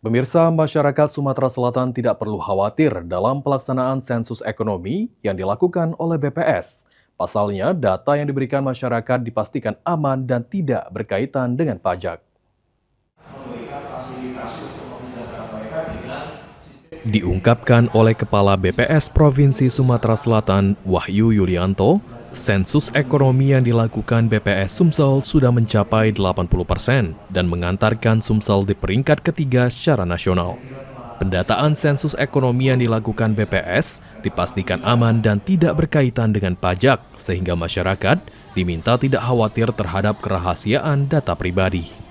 Pemirsa, masyarakat Sumatera Selatan tidak perlu khawatir dalam pelaksanaan sensus ekonomi yang dilakukan oleh BPS. Pasalnya, data yang diberikan masyarakat dipastikan aman dan tidak berkaitan dengan pajak. Diungkapkan oleh Kepala BPS Provinsi Sumatera Selatan, Wahyu Yulianto, sensus ekonomi yang dilakukan BPS Sumsel sudah mencapai 80% dan mengantarkan Sumsel di peringkat ketiga secara nasional. Pendataan sensus ekonomi yang dilakukan BPS dipastikan aman dan tidak berkaitan dengan pajak, sehingga masyarakat diminta tidak khawatir terhadap kerahasiaan data pribadi.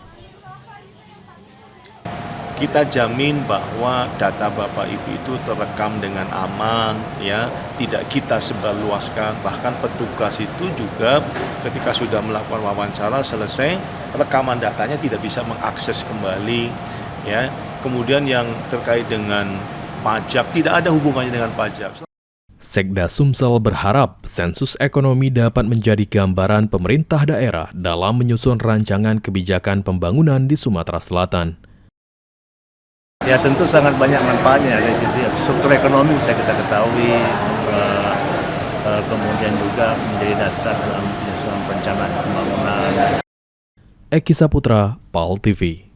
Kita jamin bahwa data Bapak Ibu itu terekam dengan aman, ya, tidak kita sebarluaskan. Bahkan petugas itu juga ketika sudah melakukan wawancara selesai, rekaman datanya tidak bisa mengakses kembali, ya. Kemudian yang terkait dengan pajak tidak ada hubungannya dengan pajak. Sekda Sumsel berharap sensus ekonomi dapat menjadi gambaran pemerintah daerah dalam menyusun rancangan kebijakan pembangunan di Sumatera Selatan. Ya tentu sangat banyak manfaatnya dari sisi struktur ekonomi bisa kita ketahui, kemudian juga menjadi dasar dalam penyusunan perencanaan pembangunan. Eki Saputra, PAL TV.